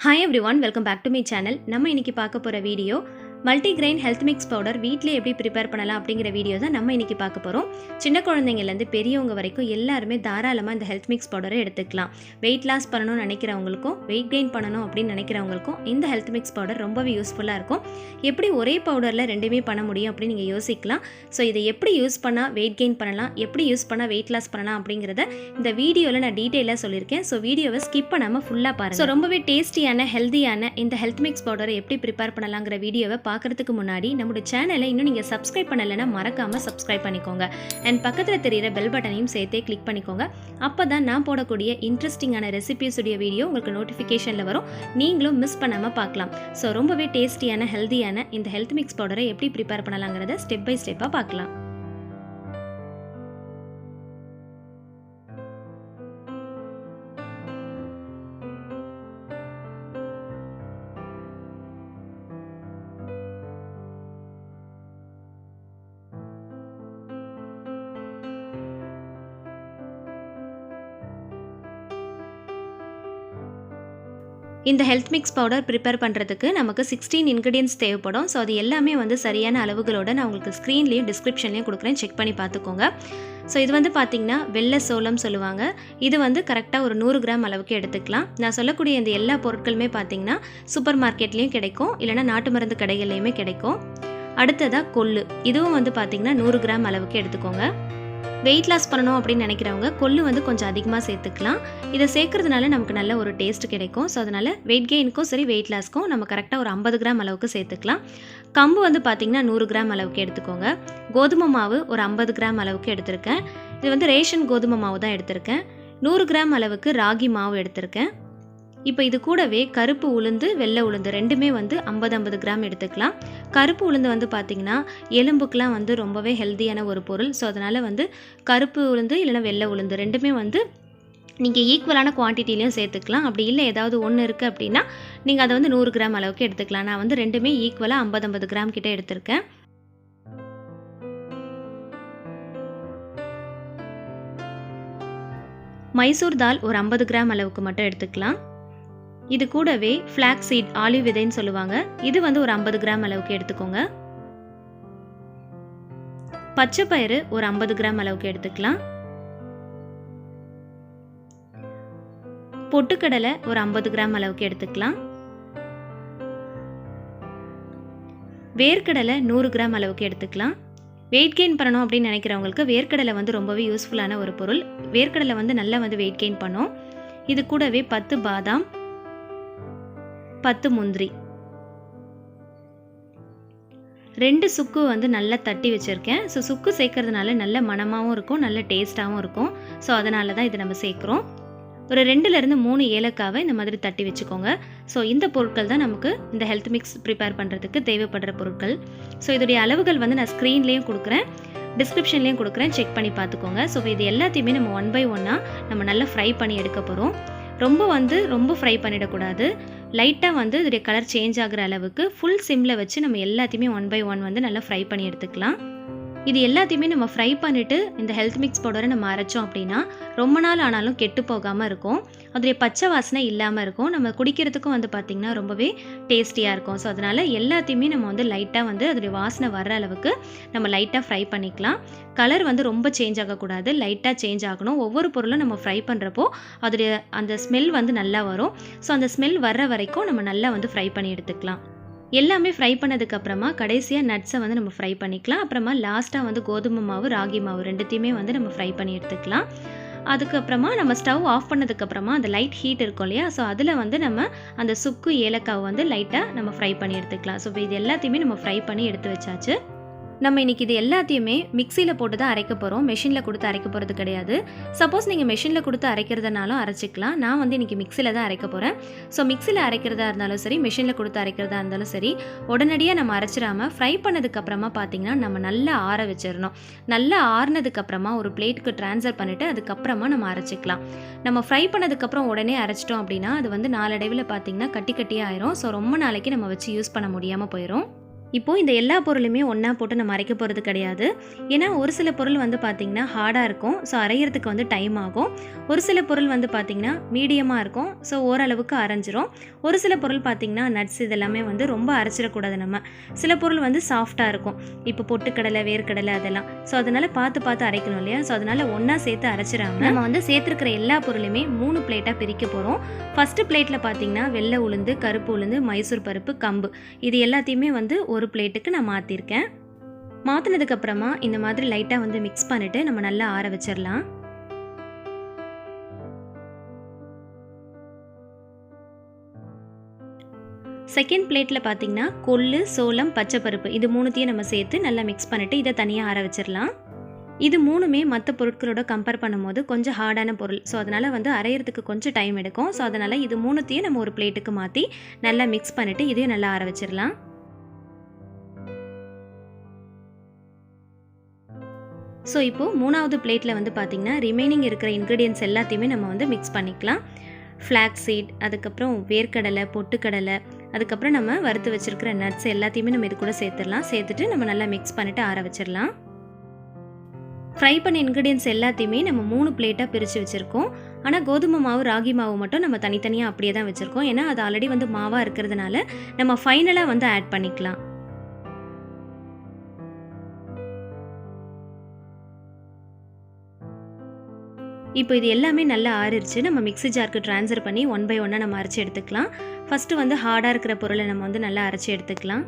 Hi everyone, welcome back to my channel. நம்ம இன்னைக்கு பார்க்க போற வீடியோ Multigrain HealthMix பவுடர் வீட்லயே எப்படி prepare பண்ணலாம் அப்படிங்கற வீடியோ தான் நம்ம இன்னைக்கு பார்க்க போறோம். சின்ன குழந்தைங்கல இருந்து பெரியவங்க வரைக்கும் எல்லாரும் தாராளமா இந்த HealthMix பவுடரை எடுத்துக்கலாம். weight loss பண்ணனும்னு நினைக்கிறவங்களுக்கும் weight gain பண்ணனும் அப்படி நினைக்கிறவங்களுக்கும் இந்த HealthMix பவுடர் ரொம்பவே யூஸ்ஃபுல்லா இருக்கும். எப்படி ஒரே பவுடர்ல ரெண்டுமே பண்ண முடியும் அப்படி நீங்க யோசிக்கலாம். சோ இதை எப்படி யூஸ் பண்ணா weight gain பண்ணலாம், எப்படி யூஸ் பண்ணா weight loss பண்ணலாம் அப்படிங்கறத இந்த வீடியோல நான் டீடைலா சொல்லிருக்கேன். சோ வீடியோவை ஸ்கிப் பண்ணாம ஃபுல்லா பாருங்க. சோ ரொம்பவே டேஸ்டியான ஹெல்தியான இந்த HealthMix பவுடரை எப்படி prepare பண்ணலாம்ங்கற வீடியோவை பார்க்கிறதுக்கு முன்னாடி நம்ம சேனலை இன்னும் நீங்க subscribe பண்ணலனா மறக்காம subscribe பண்ணிக்கோங்க. and பக்கத்துல தெரியுற பெல் பட்டனையும் சேர்த்தே கிளிக் பண்ணிக்கோங்க. அப்பதான் நான் போடக்கூடிய இன்ட்ரஸ்டிங்கான ரெசிபீஸ் உடைய வீடியோ உங்களுக்கு நோட்டிஃபிகேஷன்ல வரும். நீங்களும் மிஸ் பண்ணாம பார்க்கலாம். சோ ரொம்பவே டேஸ்டியான ஹெல்தியான இந்த HealthMix பவுடரை எப்படி prepare பண்ணலாம்ங்கறத ஸ்டெப் பை ஸ்டெப்பா பார்க்கலாம். இந்த HealthMix பவுடர் prepare பண்றதுக்கு நமக்கு 16 ingredients தேவைப்படும். சோ அது எல்லாமே சரியான அளவுகளோட நான் உங்களுக்கு ஸ்கிரீன்லயும் டிஸ்கிரிப்ஷன்லயும் கொடுக்கிறேன். செக் பண்ணி பாத்துக்கோங்க. சோ இது பாத்தீங்கன்னா வெள்ளை சோளம் சொல்லுவாங்க. இது கரெக்ட்டா ஒரு 100 கிராம் அளவுக்கு எடுத்துக்கலாம். நான் சொல்லக்கூடிய இந்த எல்லா பொருட்களுமே பாத்தீங்கன்னா சூப்பர் மார்க்கெட்லயும் கிடைக்கும், இல்லனா நாட்டு மருந்து கடைகள்லயுமே கிடைக்கும். அடுத்ததா கொள்ளு. இதுவும் பாத்தீங்கன்னா 100 கிராம் அளவுக்கு எடுத்துக்கோங்க. weight loss பண்ணனும் அப்படி நினைக்கிறவங்க கொள்ளு கொஞ்சம் அதிகமா சேர்த்துக்கலாம். இத சேர்க்கிறதுனால நமக்கு நல்ல ஒரு டேஸ்ட் கிடைக்கும். சோ அதனால weight gainக்கும் சரி weight lossக்கும் நம்ம கரெக்ட்டா ஒரு 50 கிராம் அளவுக்கு சேர்த்துக்கலாம். கம்பு பாத்தீங்கன்னா 100 கிராம் அளவுக்கு எடுத்துக்கோங்க. கோதுமை மாவு ஒரு 50 கிராம் அளவுக்கு எடுத்துர்க்கேன். இது ரேஷன் கோதுமை மாவு தான் எடுத்துர்க்கேன். 100 கிராம் அளவுக்கு ராகி மாவு எடுத்துர்க்கேன். இப்போ இது கூடவே கருப்பு உளுந்து வெள்ளை உளுந்து ரெண்டுமே 50 கிராம் எடுத்துக்கலாம். கருப்பு உளுந்து பாத்தீங்கன்னா எலும்புக்குலாம் ரொம்பவே ஹெல்தியான ஒரு பொருள். சோ அதனால கருப்பு உளுந்து இல்லனா வெள்ளை உளுந்து ரெண்டுமே நீங்க ஈக்குவலான குவாண்டிட்டிலயும் சேர்த்துக்கலாம். அப்படி இல்ல ஏதாவது ஒன்னு இருக்கு அப்படினா நீங்க அத 100 கிராம் அளவுக்கு எடுத்துக்கலாம். நான் ரெண்டுமே ஈக்குவலா 50 கிராம் கிட்ட எடுத்துர்க்கேன். மைசூர் தால் ஒரு 50 கிராம் அளவுக்கு மட்டும் எடுத்துக்கலாம். இது கூடவே flax seed ஆலிவ் விதைன்னு சொல்லுவாங்க. இது ஒரு 50 கிராம் அளவுக்கு எடுத்துக்கோங்க. பச்சை பயிறு ஒரு 50 கிராம் அளவுக்கு எடுத்துக்கலாம். பொட்டுக்கடலை ஒரு 50 கிராம் அளவுக்கு எடுத்துக்கலாம். வேர்க்கடலை 100 கிராம் அளவுக்கு எடுத்துக்கலாம். weight gain பண்ணனும் அப்படி நினைக்கிறவங்களுக்கு வேர்க்கடலை ரொம்பவே யூஸ்ஃபுல்லான ஒரு பொருள். வேர்க்கடலை நல்லா weight gain பண்ணும். இது கூடவே 10 பாதாம், 10 முந்திரி, 2 சுக்கு நல்லா தட்டி வச்சிருக்கேன். சோ சுக்கு சேர்க்கிறதுனால நல்ல மணமாவும் இருக்கும், நல்ல டேஸ்டாவும் இருக்கும். சோ அதனால தான் இத நம்ம சேர்க்கிறோம். ஒரு 2ல இருந்து 3 ஏலக்காவை இந்த மாதிரி தட்டி வச்சுக்கோங்க. சோ இந்த பொருட்கள் தான் நமக்கு இந்த HealthMix prepare பண்றதுக்கு தேவைப்படுற பொருட்கள். சோ இதோட அளவுகள் நான் ஸ்கிரீன்லயும் கொடுக்கிறேன், டிஸ்கிரிப்ஷன்லயும் கொடுக்கிறேன். செக் பண்ணி பாத்துக்கோங்க. சோ இது எல்லாத்தையுமே நம்ம ஒன் பை ஒன்னா நம்ம நல்லா ஃப்ரை பண்ணி எடுக்க போறோம். ரொம்ப ஃப்ரை பண்ணிட கூடாது. லைட்டா இதோட கலர் சேஞ்ச் ஆகுற அளவுக்கு ஃபுல் சிம்ல வச்சு நம்ம எல்லாத்தையுமே ஒன் பை ஒன் நல்லா ஃப்ரை பண்ணி எடுத்துக்கலாம். இது எல்லாத்தையுமே நம்ம ஃப்ரை பண்ணிட்டு இந்த HealthMix பவுடரை நம்ம அரைச்சோம் அப்படினா ரொம்ப நாள் ஆனாலும் கெட்டு போகாம இருக்கும். அதோட பச்சை வாசனை இல்லாம இருக்கும். நம்ம குடிக்கிறதுக்கும் பாத்தீங்கன்னா ரொம்பவே டேஸ்டியா இருக்கும். சோ அதனால எல்லாத்தையுமே நம்ம லைட்டா அதோட வாசனை வர்ற அளவுக்கு நம்ம லைட்டா ஃப்ரை பண்ணிக்கலாம். கலர் ரொம்ப சேஞ்ச் ஆக கூடாது, லைட்டா சேஞ்ச் ஆகணும். ஒவ்வொரு பொருளும் நம்ம ஃப்ரை பண்றப்போ அதோட அந்த ஸ்மெல் நல்லா வரும். சோ அந்த ஸ்மெல் வர்ற வரைக்கும் நம்ம நல்லா ஃப்ரை பண்ணி எடுத்துக்கலாம். எல்லாமே ஃப்ரை பண்ணதுக்கு அப்புறமா கடைசியா நட்ஸை நம்ம ஃப்ரை பண்ணிக்கலாம். அப்புறமா லாஸ்டா கோதுமை மாவு ராகி மாவு ரெண்டுத்தையுமே நம்ம ஃப்ரை பண்ணி எடுத்துக்கலாம். அதுக்கு அப்புறமா நம்ம ஸ்டவ் ஆஃப் பண்ணதுக்கு அப்புறமா அந்த லைட் ஹீட் இருக்கும் இல்லையா, சோ அதுல நம்ம அந்த சுக்கு ஏலக்காய் லைட்டா நம்ம ஃப்ரை பண்ணி எடுத்துக்கலாம். சோ இது எல்லாத்தையுமே நம்ம ஃப்ரை பண்ணி எடுத்து வச்சாச்சு. நம்ம இன்னைக்கு இது எல்லாத்தையுமே மிக்ஸில போட்டு தான் அரைக்க போறோம். மெஷின்ல கொடுத்து அரைக்க போறது கிடையாது. சப்போஸ் நீங்க மெஷின்ல கொடுத்து அரைக்கிறதுனாலும் அரைச்சிக்கலாம். நான் இன்னைக்கு மிக்ஸில தான் அரைக்க போறேன். சோ மிக்ஸில அரைக்கிறதா இருந்தாலும் சரி, மெஷின்ல கொடுத்து அரைக்கிறதா இருந்தாலும் சரி, உடனடியா நம்ம அரைச்சிராம ஃப்ரை பண்ணதுக்கு அப்புறமா பாத்தீங்கன்னா நம்ம நல்லா ஆற வச்சிரணும். நல்லா ஆறுனதுக்கு அப்புறமா ஒரு பிளேட்க்கு ட்ரான்ஸ்ஃபர் பண்ணிட்டு அதுக்கு அப்புறமா நம்ம அரைச்சிக்கலாம். நம்ம ஃப்ரை பண்ணதுக்கு அப்புறம் உடனே அரைச்சிட்டோம் அப்படினா அது நாளடைவுல பாத்தீங்கன்னா கட்டி கட்டியா ஆயிரும். சோ ரொம்ப நாளைக்கு நம்ம வச்சு யூஸ் பண்ண முடியாம போயிடும். இப்போது இந்த எல்லா பொருளுமே ஒன்றா போட்டு நம்ம அரைக்க போகிறது கிடையாது. ஏன்னா ஒரு சில பொருள் வந்து பார்த்திங்கன்னா ஹார்டாக இருக்கும். ஸோ அரைகிறதுக்கு வந்து டைம் ஆகும். ஒரு சில பொருள் வந்து பார்த்திங்கன்னா மீடியமாக இருக்கும். ஸோ ஓரளவுக்கு அரைஞ்சிரும். ஒரு சில பொருள் பார்த்திங்கன்னா நட்ஸ் இதெல்லாமே வந்து ரொம்ப அரைச்சிடக்கூடாது நம்ம. சில பொருள் வந்து சாஃப்டாக இருக்கும். இப்போ பொட்டுக்கடலை, வேர்க்கடலை அதெல்லாம். ஸோ அதனால் பார்த்து அரைக்கணும் இல்லையா? ஸோ அதனால் ஒன்றா சேர்த்து அரைச்சிடாமல் நம்ம வந்து சேர்த்துருக்கிற எல்லா பொருளுமே 3 பிளேட்டாக பிரிக்க போகிறோம். ஃபஸ்ட்டு பிளேட்டில் பார்த்திங்கன்னா வெள்ளை உளுந்து, கருப்பு உளுந்து, மைசூர் பருப்பு, கம்பு இது எல்லாத்தையுமே வந்து ஒரு பிளேட்டுக்கு நான் மாற்றிருக்கேன். மாற்றினதுக்கப்புறமா இந்த மாதிரி லைட்டாக வந்து மிக்ஸ் பண்ணிவிட்டு நம்ம நல்லா ஆற வச்சிடலாம். செகண்ட் பிளேட்டில் பார்த்திங்கன்னா கொள்ளு, சோளம், பச்சைப்பருப்பு இது மூணுத்தையும் நம்ம சேர்த்து நல்லா மிக்ஸ் பண்ணிவிட்டு இதை தனியாக ஆற வச்சிடலாம். இது மூணுமே மற்ற பொருட்களோட கம்பேர் பண்ணும்போது கொஞ்சம் ஹார்டான பொருள். ஸோ அதனால் வந்து அரைகிறதுக்கு கொஞ்சம் டைம் எடுக்கும். ஸோ அதனால் இது மூணுத்தையும் நம்ம ஒரு பிளேட்டுக்கு மாற்றி நல்லா மிக்ஸ் பண்ணிவிட்டு இதையும் நல்லா ஆற வச்சிடலாம். ஸோ இப்போது 3வது பிளேட்டில் வந்து பார்த்திங்கன்னா ரிமைனிங் இருக்கிற இன்க்ரீடியன்ட்ஸ் எல்லாத்தையுமே நம்ம வந்து மிக்ஸ் பண்ணிக்கலாம். ஃப்ளாக்ஸ் சீட், அதுக்கப்புறம் வேர்க்கடலை, பொட்டுக்கடலை, அதுக்கப்புறம் நம்ம வறுத்து வச்சுருக்கிற நட்ஸ் எல்லாத்தையுமே நம்ம இது கூட சேர்த்துடலாம். சேர்த்துட்டு நம்ம நல்லா மிக்ஸ் பண்ணிவிட்டு ஆற வச்சிடலாம். ஃப்ரை பண்ண இன்க்ரீடியன்ட்ஸ் எல்லாத்தையுமே நம்ம 3 பிளேட்டாக பிரித்து வச்சுருக்கோம். ஆனால் கோதுமை மாவு, ராகி மாவு மட்டும் நம்ம தனித்தனியாக அப்படியே தான் வச்சுருக்கோம். ஏன்னா அது ஆல்ரெடி வந்து மாவாக இருக்கிறதுனால நம்ம ஃபைனலாக வந்து ஆட் பண்ணிக்கலாம். இப்போ இது எல்லாமே நல்லா ஆறிடுச்சு. நம்ம மிக்ஸி ஜாருக்கு ட்ரான்ஸ்ஃபர் பண்ணி 1 பை 1 நம்ம அரைச்சி எடுத்துக்கலாம். ஃபஸ்ட்டு வந்து ஹார்டாக இருக்கிற பொருளை நம்ம வந்து நல்லா அரைச்சி எடுத்துக்கலாம்.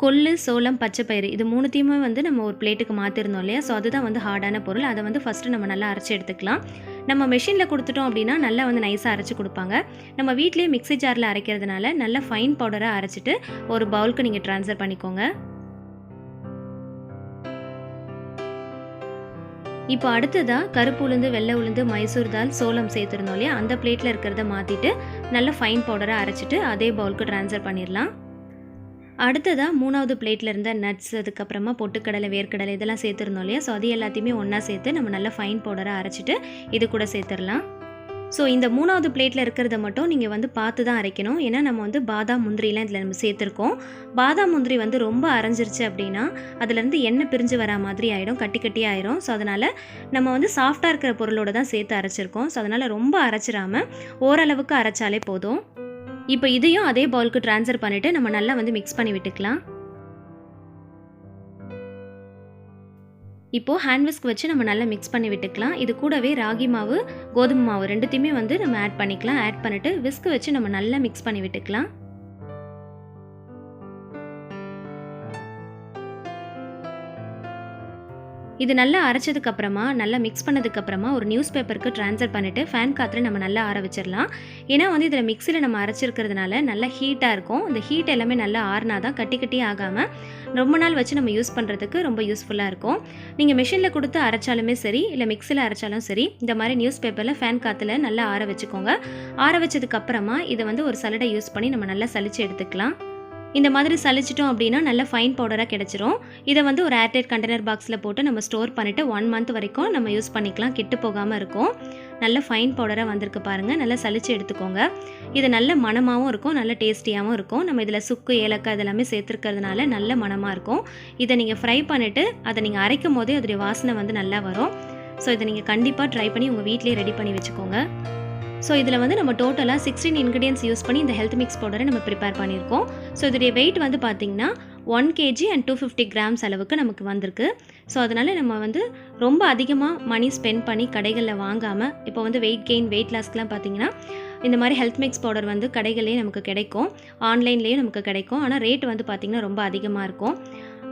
கொள்ளு, சோளம், பச்சைப்பயிறு இது மூணுத்தையுமே வந்து நம்ம ஒரு பிளேட்டுக்கு மாற்றிருந்தோம் இல்லையா? ஸோ அதுதான் வந்து ஹார்டான பொருள். அதை வந்து ஃபஸ்ட்டு நம்ம நல்லா அரைச்சி எடுத்துக்கலாம். நம்ம மெஷினில் கொடுத்துட்டோம் அப்படின்னா நல்லா வந்து நைஸாக அரைச்சி கொடுப்பாங்க. நம்ம வீட்டிலேயே மிக்ஸி ஜாரில் அரைக்கிறதுனால நல்லா ஃபைன் பவுடராக அரைச்சிட்டு ஒரு பவுலுக்கு நீங்கள் ட்ரான்ஸ்ஃபர் பண்ணிக்கோங்க. இப்போ அடுத்ததாக கருப்பு உளுந்து, வெள்ளை உளுந்து, மைசூர் தால், சோளம் சேர்த்துருந்தோம் இல்லையா? அந்த பிளேட்டில் இருக்கிறத மாற்றிட்டு நல்லா ஃபைன் பவுடராக அரைச்சிட்டு அதே பவுலுக்கு ட்ரான்ஸ்ஃபர் பண்ணிடலாம். அடுத்ததாக 3வது பிளேட்டில் இருந்த நட்ஸ், அதுக்கப்புறமா பொட்டுக்கடலை, வேர்க்கடலை இதெல்லாம் சேர்த்துருந்தோம் இல்லையா? ஸோ அது எல்லாத்தையுமே ஒன்றா சேர்த்து நம்ம நல்லா ஃபைன் பவுடராக அரைச்சிட்டு இது கூட சேர்த்துடலாம். ஸோ இந்த 3வது பிளேட்டில் இருக்கிறத மட்டும் நீங்கள் வந்து பார்த்து தான் அரைக்கணும். ஏன்னா நம்ம வந்து பாதாம், முந்திரிலாம் இதில் நம்ம சேர்த்துருக்கோம். பாதாம், முந்திரி வந்து ரொம்ப அரைஞ்சிருச்சு அப்படின்னா அதுலேருந்து எண்ணெய் பிரிஞ்சு வரா மாதிரி ஆகிடும், கட்டி ஆயிரும். ஸோ அதனால் நம்ம வந்து சாஃப்டாக இருக்கிற பொருளோடு தான் சேர்த்து அரைச்சிருக்கோம். ஸோ அதனால் ரொம்ப அரைச்சிடாமல் ஓரளவுக்கு அரைச்சாலே போதும். இப்போ இதையும் அதே பவுலுக்கு ட்ரான்ஸ்ஃபர் பண்ணிவிட்டு நம்ம நல்லா வந்து மிக்ஸ் பண்ணி விட்டுக்கலாம். இப்போது ஹேண்ட் விஸ்க் வச்சு நம்ம நல்லா மிக்ஸ் பண்ணி விட்டுக்கலாம். இது கூடவே ராகி மாவு, கோதுமை மாவு ரெண்டுத்தையுமே வந்து நம்ம ஆட் பண்ணிக்கலாம். ஆட் பண்ணிவிட்டு விஸ்க் வச்சு நம்ம நல்லா மிக்ஸ் பண்ணி விட்டுக்கலாம். இது நல்லா அரைச்சதுக்கப்புறமா நல்லா மிக்ஸ் பண்ணதுக்கப்புறமா ஒரு நியூஸ் பேப்பருக்கு ட்ரான்ஸ்ஃபர் பண்ணிவிட்டு ஃபேன் காற்றுல நம்ம நல்லா ஆற வச்சிடலாம். ஏன்னா வந்து இதில் மிக்ஸியில் நம்ம அரைச்சிருக்கிறதுனால நல்லா ஹீட்டாக இருக்கும். இந்த ஹீட் எல்லாமே நல்லா ஆறினா தான் கட்டி ஆகாமல் ரொம்ப நாள் வச்சு நம்ம யூஸ் பண்ணுறதுக்கு ரொம்ப யூஸ்ஃபுல்லாக இருக்கும். நீங்கள் மிஷினில் கொடுத்து அரைச்சாலுமே சரி, இல்லை மிக்ஸியில் அரைச்சாலும் சரி, இந்த மாதிரி நியூஸ் பேப்பரில் ஃபேன் காற்றுல நல்லா ஆற வச்சுக்கோங்க. ஆற வச்சதுக்கப்புறமா இதை வந்து ஒரு சலடை யூஸ் பண்ணி நம்ம நல்லா சலிச்சு எடுத்துக்கலாம். இந்த மாதிரி சலிச்சிட்டோம் அப்படின்னா நல்ல ஃபைன் பவுடராக கிடச்சிரும். இதை வந்து ஒரு ஏர்டைட் கண்டெய்னர் பாக்ஸில் போட்டு நம்ம ஸ்டோர் பண்ணிவிட்டு 1 மந்த் வரைக்கும் நம்ம யூஸ் பண்ணிக்கலாம். கெட்டு போகாமல் இருக்கும். நல்ல ஃபைன் பவுடராக வந்திருக்கு பாருங்கள். நல்லா சலிச்சு எடுத்துக்கோங்க. இது நல்ல மணமாகவும் இருக்கும், நல்ல டேஸ்டியாகவும் இருக்கும். நம்ம இதில் சுக்கு, ஏலக்காய் இதெல்லாமே சேர்த்துருக்கிறதுனால நல்ல மணமாக இருக்கும். இதை நீங்கள் ஃப்ரை பண்ணிவிட்டு அதை நீங்கள் அரைக்கும் போதே அதோடைய வாசனை வந்து நல்லா வரும். ஸோ இதை நீங்கள் கண்டிப்பாக ட்ரை பண்ணி உங்கள் வீட்டிலே ரெடி பண்ணி வச்சுக்கோங்க. ஸோ இதில் வந்து நம்ம டோட்டலாக 16 இன்க்ரீடியன்ட்ஸ் யூஸ் பண்ணி இந்த ஹெல்த் மிக்ஸ் பவுடரை நம்ம ப்ரிப்பேர் பண்ணியிருக்கோம். ஸோ இதோடைய வெயிட் வந்து பார்த்திங்கன்னா 1 kg and 250 grams அளவுக்கு நமக்கு வந்திருக்கு. ஸோ அதனால் நம்ம வந்து ரொம்ப அதிகமாக மணி ஸ்பெண்ட் பண்ணி கடைகளில் வாங்காமல் இப்போ வந்து வெயிட் கெயின், வெயிட் லாஸ்க்குலாம் பார்த்திங்கன்னா இந்த மாதிரி ஹெல்த் மிக்ஸ் பவுடர் வந்து கடைகள்லேயே நமக்கு கிடைக்கும், ஆன்லைன்லேயும் நமக்கு கிடைக்கும். ஆனால் ரேட் வந்து பார்த்திங்கன்னா ரொம்ப அதிகமாக இருக்கும்.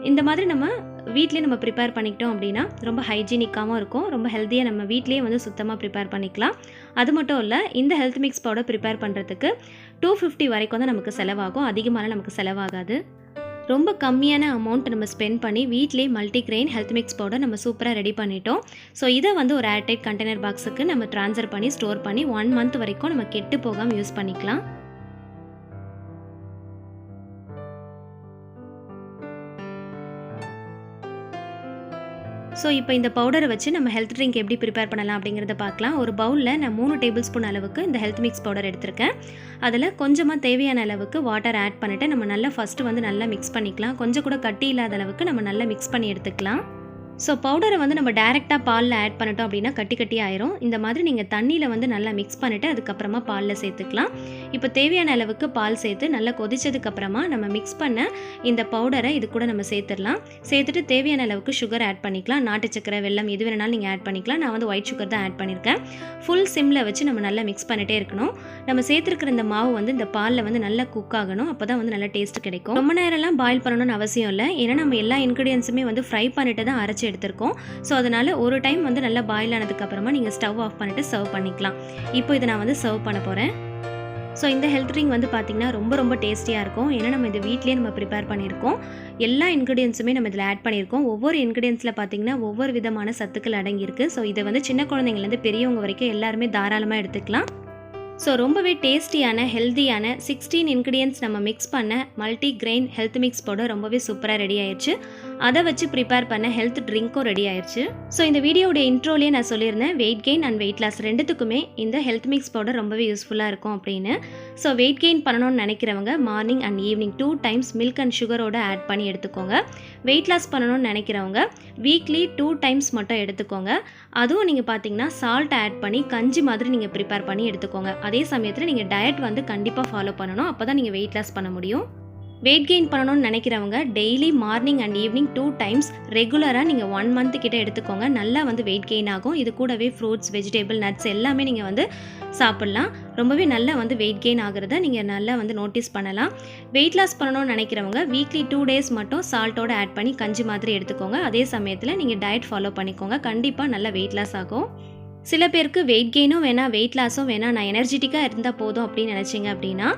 இந்த மாதிரி நம்ம வீட்டிலே நம்ம ப்ரிப்பேர் பண்ணிக்கிட்டோம் அப்படின்னா ரொம்ப ஹைஜீனிக்காகவும் இருக்கும், ரொம்ப ஹெல்த்தியாக நம்ம வீட்டிலேயே வந்து சுத்தமாக ப்ரிப்பேர் பண்ணிக்கலாம். அது மட்டும் இல்லை, இந்த ஹெல்த் மிக்ஸ் பவுடர் ப்ரிப்பேர் பண்ணுறதுக்கு 250 வரைக்கும் தான் நமக்கு செலவாகும், அதிகமாக நமக்கு செலவாகாது. ரொம்ப கம்மியான அமௌண்ட் நம்ம ஸ்பெண்ட் பண்ணி வீட்டிலே மல்டிகிரெயின் ஹெல்த் மிக்ஸ் பவுடர் நம்ம சூப்பராக ரெடி பண்ணிட்டோம். ஸோ இதை வந்து ஒரு ஏர்டைட் கண்டெய்னர் பாக்ஸுக்கு நம்ம ட்ரான்ஸ்ஃபர் பண்ணி ஸ்டோர் பண்ணி 1 மந்த் வரைக்கும் நம்ம கெட்டு போகாமல் யூஸ் பண்ணிக்கலாம். ஸோ இப்போ இந்த பவுடரை வச்சு நம்ம ஹெல்த் ட்ரிங்க் எப்படி ப்ரிப்பேர் பண்ணலாம் அப்படிங்கிறத பார்க்கலாம். ஒரு பவுலில் நான் 3 டேபிள் ஸ்பூன் அளவுக்கு இந்த HealthMix பவுடர் எடுத்திருக்கேன். அதில் கொஞ்சமாக தேவையான அளவுக்கு வாட்டர் ஆட் பண்ணிவிட்டு நம்ம நல்லா ஃபஸ்ட்டு வந்து நல்லா மிக்ஸ் பண்ணிக்கலாம். கொஞ்சம் கூட கட்டி இல்லாத அளவுக்கு நம்ம நல்லா மிக்ஸ் பண்ணி எடுத்துக்கலாம். ஸோ பவுடரை வந்து நம்ம டேரெக்டாக பாலில் ஆட் பண்ணிட்டோம் அப்படின்னா கட்டி கட்டி ஆயிரும். இந்த மாதிரி நீங்கள் தண்ணியில் வந்து நல்லா மிக்ஸ் பண்ணிவிட்டு அதுக்கப்புறமா பாலில் சேர்த்துக்கலாம். இப்போ தேவையான அளவுக்கு பால் சேர்த்து நல்லா கொதிச்சதுக்கப்புறமா நம்ம மிக்ஸ் பண்ண இந்த பவுடரை இது கூட நம்ம சேர்த்துடலாம். சேர்த்துட்டு தேவையான அளவுக்கு சுகர் ஆட் பண்ணிக்கலாம். நாட்டு சக்கரை, வெல்லம் எது வேணாலும் நீங்கள் ஆட் பண்ணிக்கலாம். நான் வந்து ஒயிட் சுகர் தான் ஆட் பண்ணியிருக்கேன். ஃபுல் சிம்மில் வச்சு நம்ம நல்லா மிக்ஸ் பண்ணிகிட்டே இருக்கணும். நம்ம சேர்த்துருக்கிற இந்த மாவு வந்து இந்த பாலில் வந்து நல்லா குக் ஆகணும். அப்போ தான் வந்து நல்லா டேஸ்ட் கிடைக்கும். ரொம்ப நேரம்லாம் பாயில் பண்ணணும்னு அவசியம் இல்லை. ஏன்னா நம்ம எல்லா இன்க்ரீடியன்ஸுமே வந்து ஃப்ரை பண்ணிட்டு தான் அரைச்சி எடுத்திருக்கோம். ஸோ அதனால் ஒரு டைம் வந்து நல்லா பாயில் ஆனதுக்கப்புறமா நீங்கள் ஸ்டவ் ஆஃப் பண்ணிவிட்டு சர்வ் பண்ணிக்கலாம். இப்போ இதை நான் வந்து சர்வ் பண்ண போகிறேன். ஸோ இந்த ஹெல்த் ட்ரிங்க் வந்து பார்த்திங்கன்னா ரொம்ப டேஸ்டியாக இருக்கும். ஏன்னா நம்ம இது வீட்லேயே நம்ம ப்ரிப்பேர் பண்ணியிருக்கோம். எல்லா இன்க்ரீடியன்ஸுமே நம்ம இதில் ஆட் பண்ணியிருக்கோம். ஒவ்வொரு இன்க்ரீடியன்ஸில் பார்த்திங்கன்னா ஒவ்வொரு விதமான சத்துக்கள் அடங்கியிருக்கு. ஸோ இதை வந்து சின்ன குழந்தைங்கலேருந்து பெரியவங்க வரைக்கும் எல்லாருமே தாராளமாக எடுத்துக்கலாம். ஸோ ரொம்பவே டேஸ்டியான ஹெல்த்தியான 16 இன்க்ரீடியன்ட்ஸ் நம்ம மிக்ஸ் பண்ண மல்டிகிரெயின் HealthMix பவுடர் ரொம்பவே சூப்பராக ரெடி ஆயிடுச்சு. அதை வச்சு ப்ரிப்பேர் பண்ண ஹெல்த் ட்ரிங்க்கும் ரெடி ஆயிடுச்சு. ஸோ இந்த வீடியோடைய இன்ட்ரோலேயே நான் சொல்லியிருந்தேன் weight gain and weight loss ரெண்டுத்துக்குமே இந்த HealthMix பவுடர் ரொம்பவே யூஸ்ஃபுல்லாக இருக்கும் அப்படின்னு. ஸோ வெயிட் கெயின் பண்ணணும்னு நினைக்கிறவங்க morning and evening 2 times milk and சுகரோட ஆட் பண்ணி எடுத்துக்கோங்க. வெயிட் லாஸ் பண்ணணும்னு நினைக்கிறவங்க வீக்லி 2 டைம்ஸ் மட்டும் எடுத்துக்கோங்க. அதுவும் நீங்கள் பார்த்தீங்கன்னா சால்ட் ஆட் பண்ணி கஞ்சி மாதிரி நீங்கள் ப்ரிப்பேர் பண்ணி எடுத்துக்கோங்க. அதே சமயத்தில் நீங்கள் டயட் வந்து கண்டிப்பாக ஃபாலோ பண்ணணும். அப்போ தான் நீங்கள் வெயிட் லாஸ் பண்ண முடியும். வெயிட் கெயின் பண்ணணும்னு நினைக்கிறவங்க daily morning and evening 2 times ரெகுலராக நீங்கள் 1 மந்த் கிட்ட எடுத்துக்கோங்க. நல்லா வந்து வெயிட் கெயின் ஆகும். இது கூடவே ஃப்ரூட்ஸ், வெஜிடபிள், நட்ஸ் எல்லாமே நீங்கள் வந்து சாப்பிட்லாம். ரொம்பவே நல்லா வந்து வெயிட் கெயின் ஆகிறத நீங்கள் நல்லா வந்து நோட்டீஸ் பண்ணலாம். வெயிட் லாஸ் பண்ணணும்னு நினைக்கிறவங்க வீக்லி 2 டேஸ் மட்டும் சால்ட்டோட ஆட் பண்ணி கஞ்சி மாதிரி எடுத்துக்கோங்க. அதே சமயத்தில் நீங்கள் டயட் ஃபாலோ பண்ணிக்கோங்க. கண்டிப்பாக நல்லா வெயிட் லாஸ் ஆகும். சில பேருக்கு வெயிட் கெயினும் வேணாம், வெயிட் லாஸும் வேணாம், நான் எனர்ஜெட்டிக்காக இருந்தால் போதும் அப்படின்னு நினச்சிங்க அப்படின்னா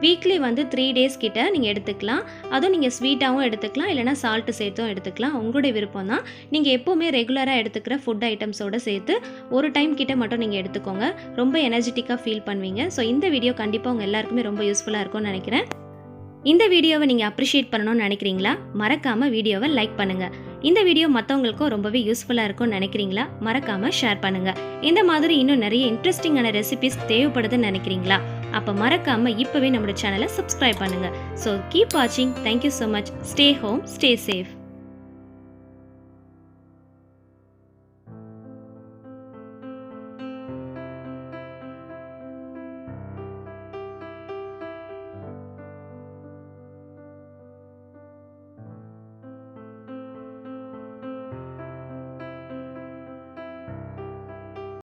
வீக்லி வந்து 3 டேஸ் கிட்ட நீங்கள் எடுத்துக்கலாம். அதுவும் நீங்கள் ஸ்வீட்டாகவும் எடுத்துக்கலாம், இல்லைனா சால்ட்டு சேர்த்தும் எடுத்துக்கலாம். உங்களுடைய விருப்பம் தான். நீங்கள் எப்போவுமே ரெகுலராக எடுத்துக்கிற ஃபுட் ஐட்டம்ஸோடு சேர்த்து ஒரு டைம் கிட்ட மட்டும் நீங்கள் எடுத்துக்கோங்க. ரொம்ப எனர்ஜெட்டிக்காக ஃபீல் பண்ணுவீங்க. ஸோ இந்த வீடியோ கண்டிப்பாக உங்கள் எல்லாருக்குமே ரொம்ப யூஸ்ஃபுல்லாக இருக்கும்னு நினைக்கிறேன். இந்த வீடியோவை நீங்கள் அப்ரிஷியேட் பண்ணணும்னு நினைக்கிறீங்களா? மறக்காமல் வீடியோவை லைக் பண்ணுங்கள். இந்த வீடியோ மற்றவங்களுக்கும் ரொம்பவே யூஸ்ஃபுல்லாக இருக்கும்னு நினைக்கிறீங்களா? மறக்காமல் ஷேர் பண்ணுங்கள். இந்த மாதிரி இன்னும் நிறைய இன்ட்ரெஸ்டிங்கான ரெசிபிஸ் தேவைப்படுதுன்னு நினைக்கிறீங்களா? அப்போ மறக்காமல் இப்போவே நம்மளோட சேனலை சப்ஸ்கிரைப் பண்ணுங்கள். ஸோ கீப் வாட்சிங். Thank you so much. Stay home, stay safe.